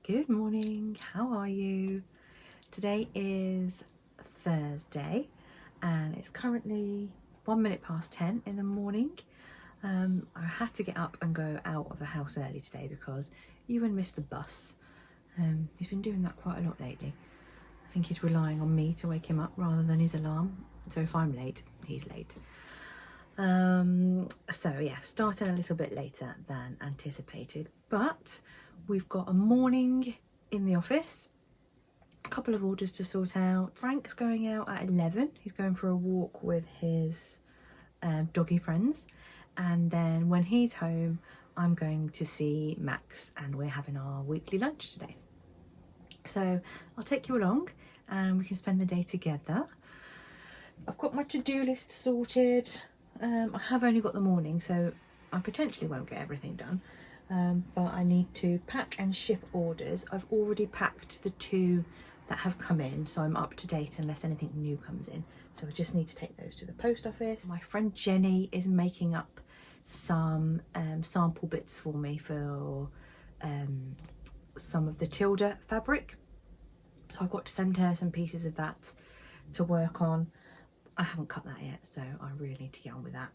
Good morning, how are you? Today is Thursday and it's currently 1 minute past 10 in the morning. I had to get up and go out of the house early today because Ewan missed the bus. He's been doing that quite a lot lately. I think he's relying on me to wake him up rather than his alarm. So if I'm late, he's late. So yeah, started a little bit later than anticipated, but we've got a morning in the office, a couple of orders to sort out. Frank's going out at 11. He's going for a walk with his doggy friends, and then when he's home I'm going to see Max and we're having our weekly lunch today. So I'll take you along and we can spend the day together. I've got my to-do list sorted. I have only got the morning, so I potentially won't get everything done, but I need to pack and ship orders. I've already packed the 2 that have come in, so I'm up to date unless anything new comes in. So I just need to take those to the post office. My friend Jenny is making up some sample bits for me for some of the Tilda fabric. So I've got to send her some pieces of that to work on. I haven't cut that yet, so I really need to get on with that.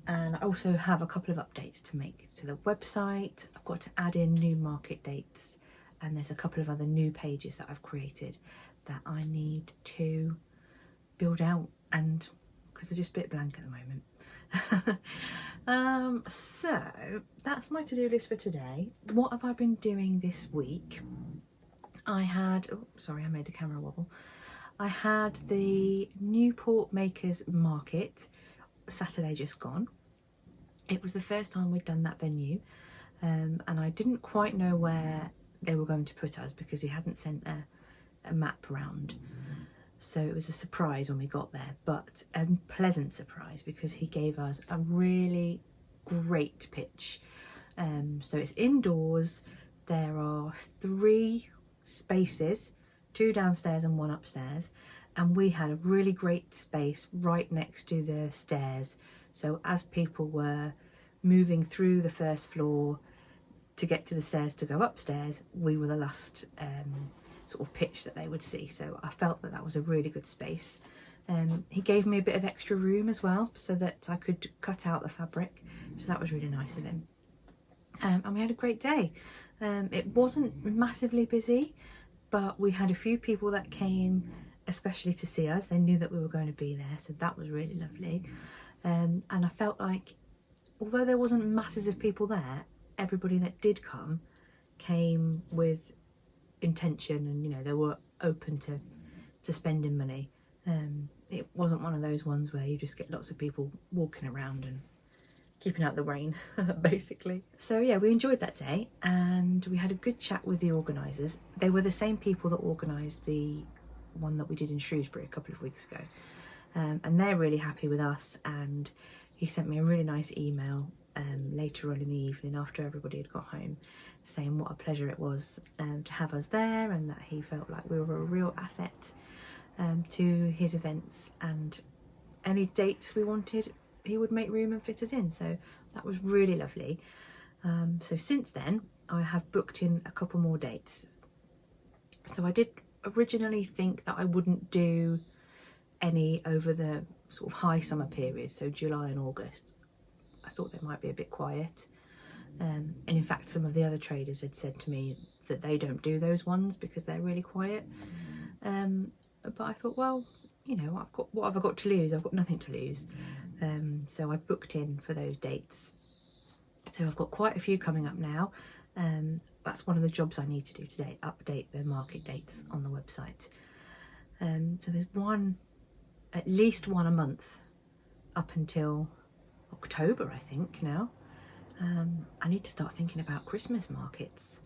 And I also have a couple of updates to make to the website. I've got to add in new market dates, and there's a couple of other new pages that I've created that I need to build out, and because they're just a bit blank at the moment. So that's my to-do list for today. What have I been doing this week? I had, oh sorry, I made the camera wobble. I had the Newport Makers Market Saturday just gone. It was the first time we'd done that venue, and I didn't quite know where they were going to put us because he hadn't sent a map around. So it was a surprise when we got there, but a pleasant surprise because he gave us a really great pitch. So it's indoors. There are 3 spaces, 2 downstairs and 1 upstairs, and we had a really great space right next to the stairs. So as people were moving through the first floor to get to the stairs to go upstairs, we were the last sort of pitch that they would see. So I felt that that was a really good space. He gave me a bit of extra room as well so that I could cut out the fabric, so that was really nice of him. And we had a great day. It wasn't massively busy, but we had a few people that came especially to see us. They knew that we were going to be there, so that was really lovely. And I felt like, although there wasn't masses of people there, everybody that did come came with intention, and you know, they were open to spending money. It wasn't one of those ones where you just get lots of people walking around and keeping out the rain basically. So yeah, we enjoyed that day and we had a good chat with the organisers. They were the same people that organised the one that we did in Shrewsbury a couple of weeks ago, and they're really happy with us. And he sent me a really nice email later on in the evening after everybody had got home, saying what a pleasure it was to have us there, and that he felt like we were a real asset to his events, and any dates we wanted he would make room and fit us in. So that was really lovely. So since then I have booked in a couple more dates. So I did originally think that I wouldn't do any over the sort of high summer period, so July and August. I thought they might be a bit quiet, and in fact some of the other traders had said to me that they don't do those ones because they're really quiet. But I thought, well, you know, what have I got to lose? I've got nothing to lose. So I've booked in for those dates. So I've got quite a few coming up now. That's one of the jobs I need to do today, update the market dates on the website. So there's at least one a month up until October, I think now. I need to start thinking about Christmas markets.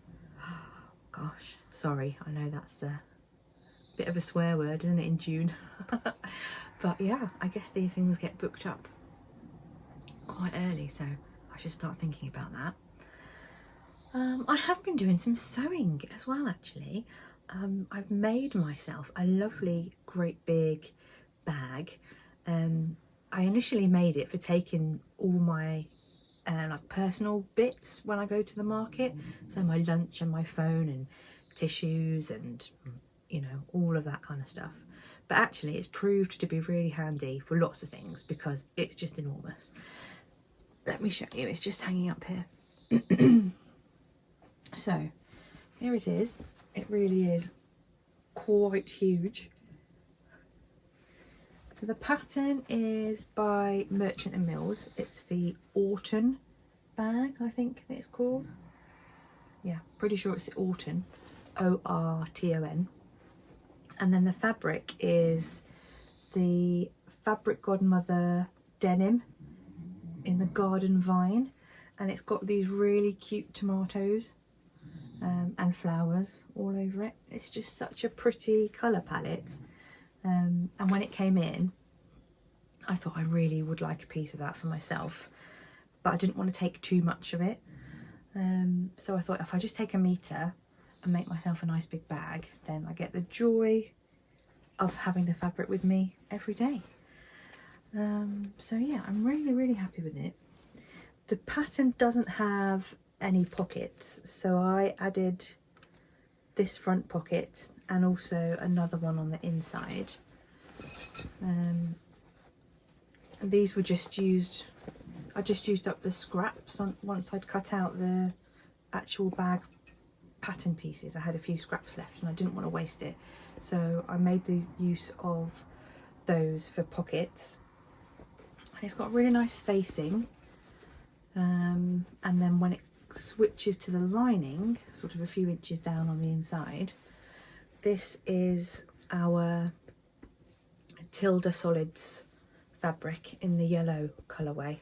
Gosh, sorry, I know that's a bit of a swear word, isn't it, in June? But yeah, I guess these things get booked up quite early, so I should start thinking about that. I have been doing some sewing as well, actually. I've made myself a lovely great big bag. I initially made it for taking all my like personal bits when I go to the market, so my lunch and my phone and tissues and, you know, all of that kind of stuff. But actually it's proved to be really handy for lots of things because it's just enormous. Let me show you, it's just hanging up here. So here it is. It really is quite huge. So the pattern is by Merchant & Mills. It's the Orton bag, I think it's called. Yeah, pretty sure it's the Orton, O-R-T-O-N. And then the fabric is the Fabric Godmother denim in the Garden Vine, and it's got these really cute tomatoes and flowers all over it. It's just such a pretty colour palette, and when it came in I thought I really would like a piece of that for myself, but I didn't want to take too much of it, so I thought if I just take a metre and make myself a nice big bag, then I get the joy of having the fabric with me every day. So yeah, I'm really happy with it. The pattern doesn't have any pockets, so I added this front pocket and also another one on the inside. These were just used, I just used up the scraps once I'd cut out the actual bag pattern pieces. I had a few scraps left and I didn't want to waste it, so I made the use of those for pockets. And it's got really nice facing, and then when it switches to the lining, sort of a few inches down on the inside, this is our Tilda Solids fabric in the yellow colourway.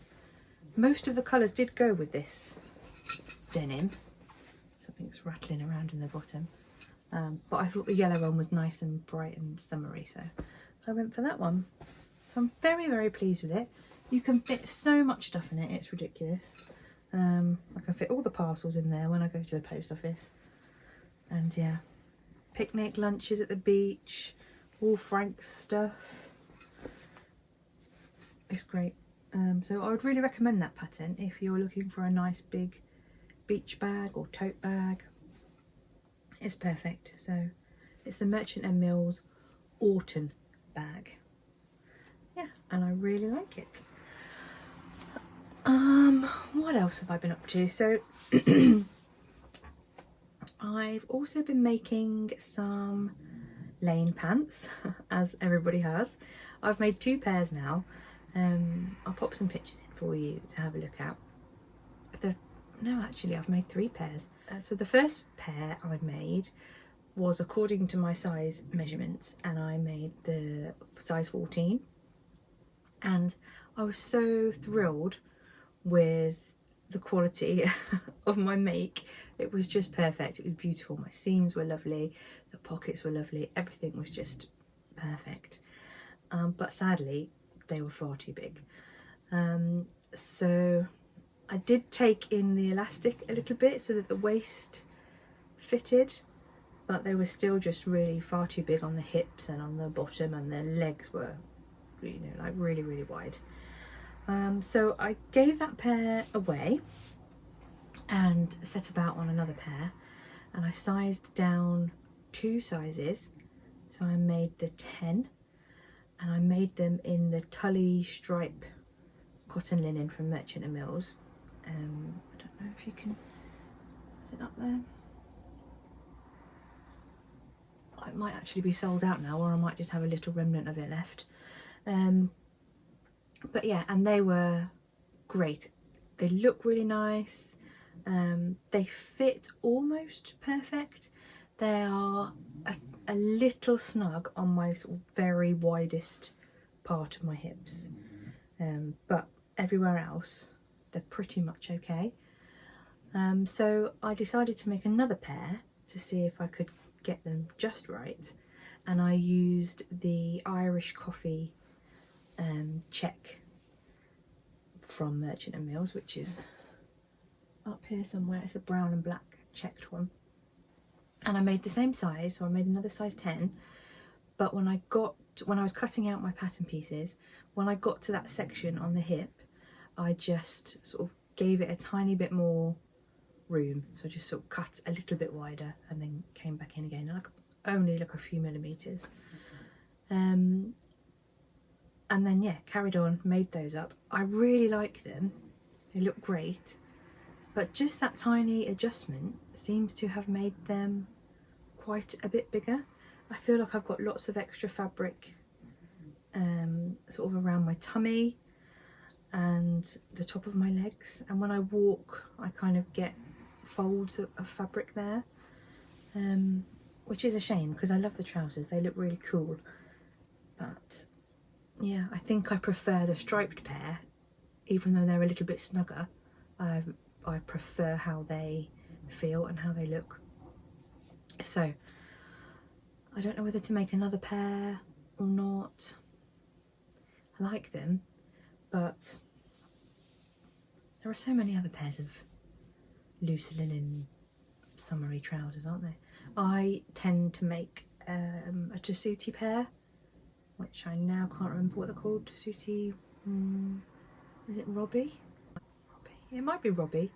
Most of the colours did go with this denim. Something's rattling around in the bottom, but I thought the yellow one was nice and bright and summery, so I went for that one. So I'm very pleased with it. You can fit so much stuff in it, it's ridiculous. I can fit all the parcels in there when I go to the post office. And yeah, picnic lunches at the beach, all Frank's stuff. It's great. So I would really recommend that pattern if you're looking for a nice big beach bag or tote bag. It's perfect. So it's the Merchant & Mills Orton bag. Yeah, and I really like it. What else have I been up to? So I've also been making some lane pants, as everybody has. I've made 2 pairs now. I'll pop some pictures in for you to have a look at. No, actually I've made 3 pairs. So the first pair I made was according to my size measurements, and I made the size 14, and I was so thrilled with the quality of my make. It was just perfect. It was beautiful. My seams were lovely, the pockets were lovely, everything was just perfect, but sadly they were far too big. So I did take in the elastic a little bit so that the waist fitted, but they were still just really far too big on the hips and on the bottom, and the legs were, you know, like really wide. So I gave that pair away and set about on another pair, and I sized down 2 sizes. So I made the 10, and I made them in the Tully stripe cotton linen from Merchant & Mills. I don't know if you can, is it up there? It might actually be sold out now, or I might just have a little remnant of it left. But yeah, and they were great. They look really nice. They fit almost perfect. They are a little snug on my sort of very widest part of my hips, but everywhere else they're pretty much okay. So I decided to make another pair to see if I could get them just right, and I used the Irish Coffee check from Merchant & Mills, which is up here somewhere. It's a brown and black checked one, and I made the same size, so I made another size 10. But when I was cutting out my pattern pieces, when I got to that section on the hip, I just sort of gave it a tiny bit more room, so I just sort of cut a little bit wider and then came back in again, like only like a few millimeters. And then yeah, carried on, made those up. I really like them, they look great, but just that tiny adjustment seems to have made them quite a bit bigger. I feel like I've got lots of extra fabric sort of around my tummy and the top of my legs, and when I walk I kind of get folds of fabric there, which is a shame because I love the trousers, they look really cool. But yeah, I think I prefer the striped pair, even though they're a little bit snugger. I prefer how they feel and how they look. So I don't know whether to make another pair or not. I like them, but there are so many other pairs of loose linen summery trousers, aren't there? I tend to make a Tessuti pair, which I now can't remember what they're called. Tessuti, is it Robbie? It might be Robbie.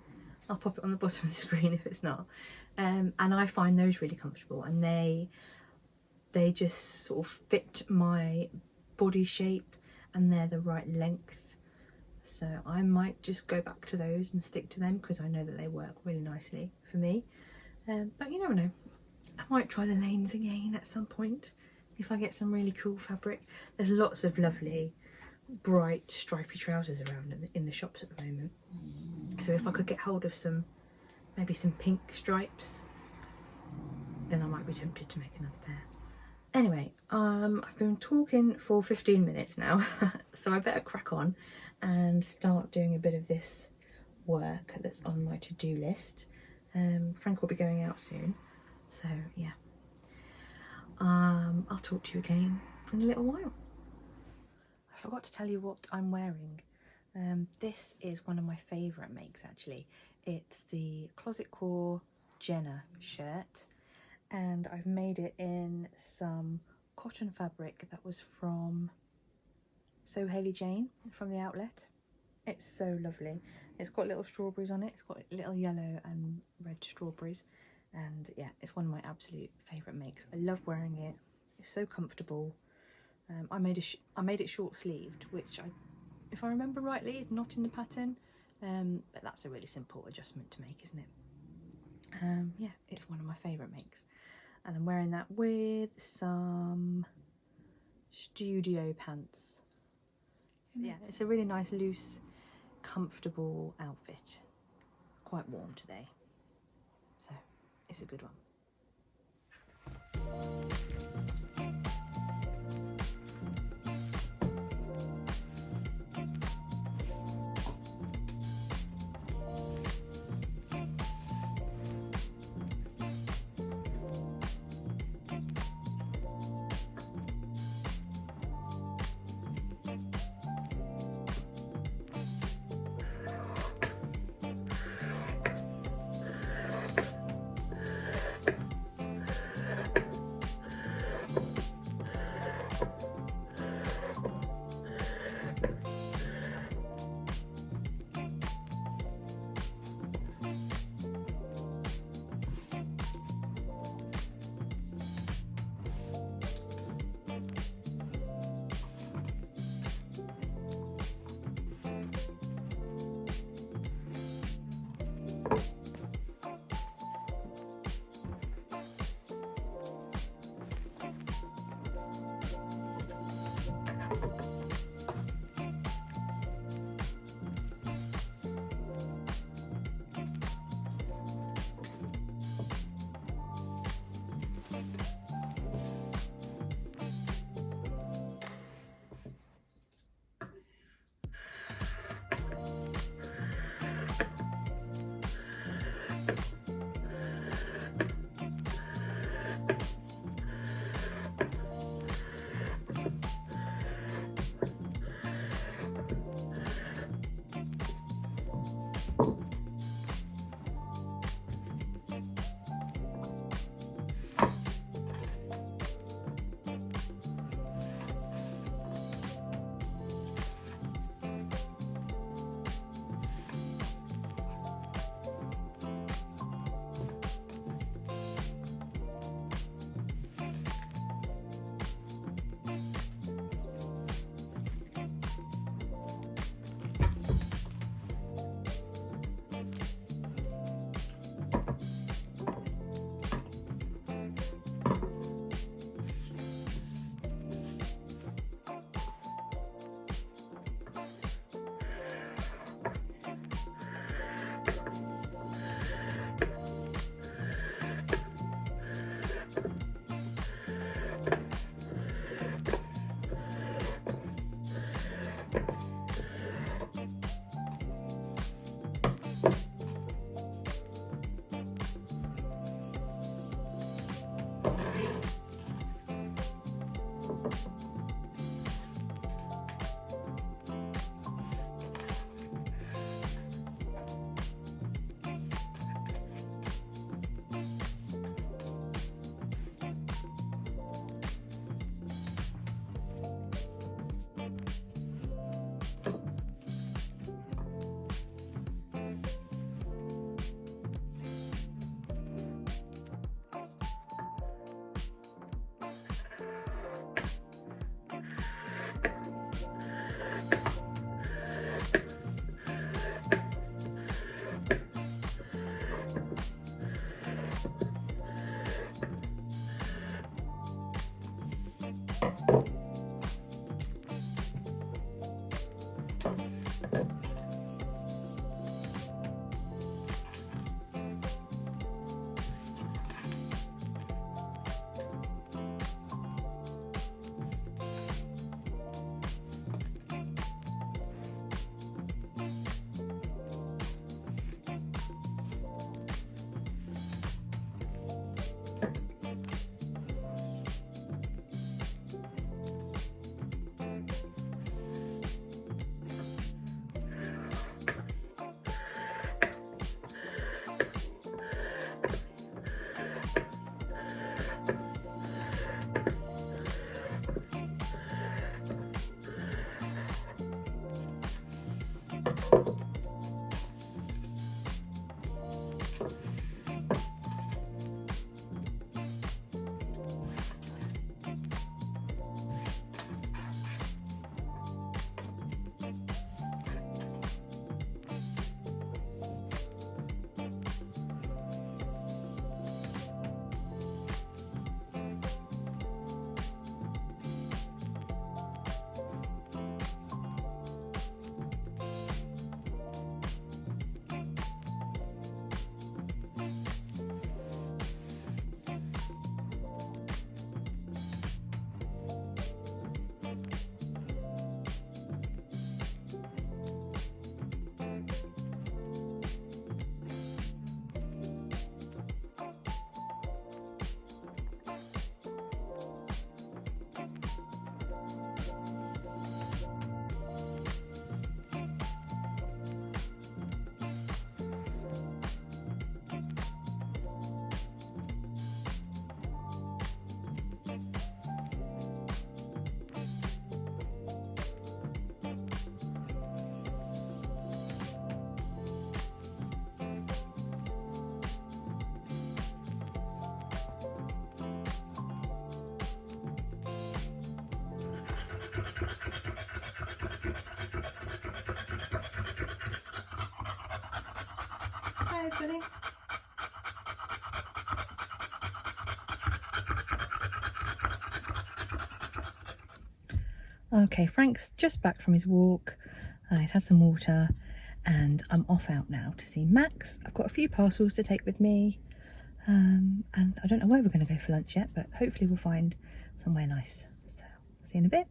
I'll pop it on the bottom of the screen if it's not. And I find those really comfortable, and they just sort of fit my body shape and they're the right length. So I might just go back to those and stick to them because I know that they work really nicely for me. But you never know, I might try the lanes again at some point if I get some really cool fabric. There's lots of lovely bright stripy trousers around in the shops at the moment, so if I could get hold of maybe some pink stripes, then I might be tempted to make another pair. Anyway, I've been talking for 15 minutes now, so I better crack on and start doing a bit of this work that's on my to-do list. Frank will be going out soon, so yeah. I'll talk to you again in a little while. I forgot to tell you what I'm wearing. This is one of my favourite makes actually. It's the Closet Core Jenna shirt, and I've made it in some cotton fabric that was from So Hayley Jane from the outlet. It's so lovely. It's got little strawberries on it. It's got little yellow and red strawberries, and yeah, it's one of my absolute favourite makes. I love wearing it. It's so comfortable. I made it short sleeved, which if I remember rightly, is not in the pattern. But that's a really simple adjustment to make, isn't it? Yeah, it's one of my favourite makes, and I'm wearing that with some studio pants. Yeah, it's a really nice, loose, comfortable outfit. Quite warm today, so it's a good one. Hi, buddy. Okay, Frank's just back from his walk. He's had some water and I'm off out now to see Max. I've got a few parcels to take with me and I don't know where we're going to go for lunch yet, but hopefully we'll find somewhere nice. So, see you in a bit.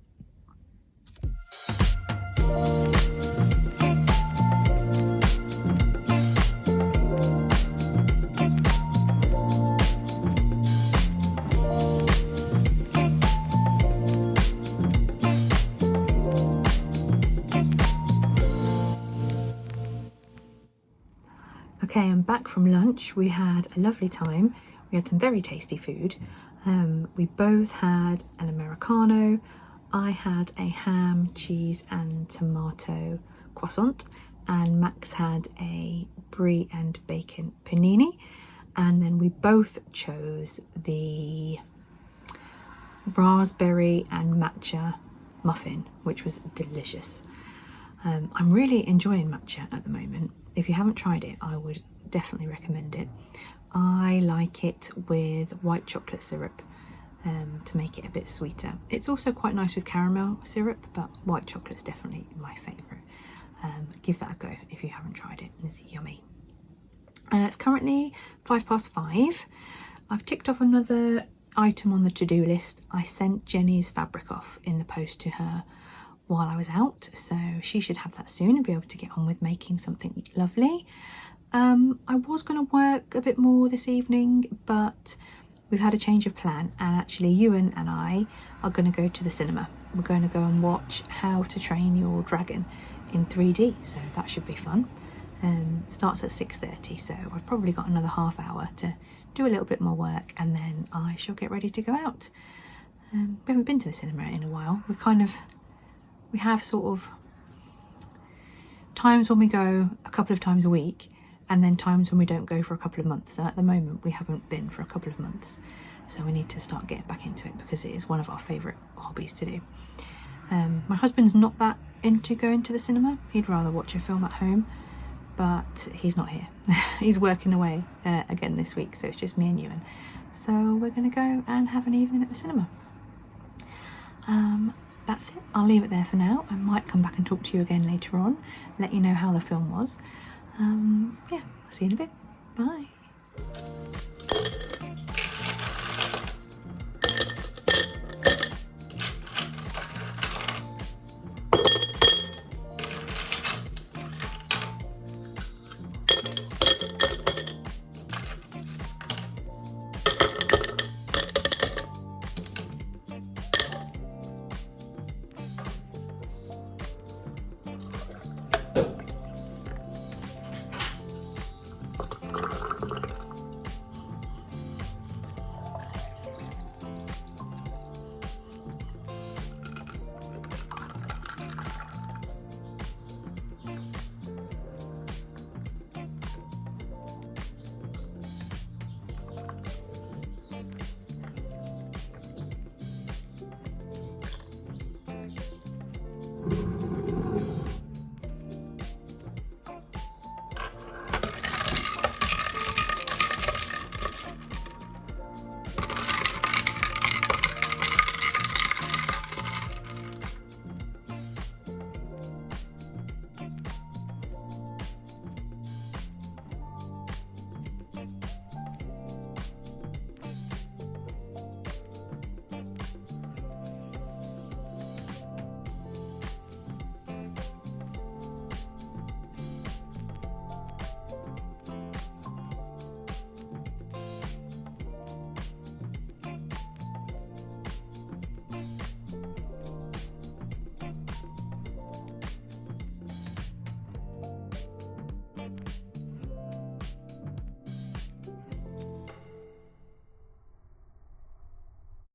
Okay, I'm back from lunch. We had a lovely time. We had some very tasty food. We both had an Americano. I had a ham, cheese and tomato croissant, and Max had a brie and bacon panini. And then we both chose the raspberry and matcha muffin, which was delicious. I'm really enjoying matcha at the moment. If you haven't tried it, I would definitely recommend it. I like it with white chocolate syrup to make it a bit sweeter. It's also quite nice with caramel syrup, but white chocolate's definitely my favourite. Give that a go if you haven't tried it. It's yummy. It's currently 5:05. I've ticked off another item on the to-do list. I sent Jenny's fabric off in the post to her while I was out, so she should have that soon and be able to get on with making something lovely. I was going to work a bit more this evening, but we've had a change of plan, and actually Ewan and I are going to go to the cinema. We're going to go and watch How to Train Your Dragon in 3D, so that should be fun. Starts at 6:30, so I've probably got another half hour to do a little bit more work, and then I shall get ready to go out. We haven't been to the cinema in a while. We have sort of times when we go a couple of times a week, and then times when we don't go for a couple of months, and at the moment we haven't been for a couple of months, so we need to start getting back into it because it is one of our favourite hobbies to do. My husband's not that into going to the cinema. He'd rather watch a film at home, but he's not here. He's working away again this week, so it's just me and Ewan. So we're going to go and have an evening at the cinema. That's it. I'll leave it there for now. I might come back and talk to you again later on, let you know how the film was. Yeah, I'll see you in a bit. Bye.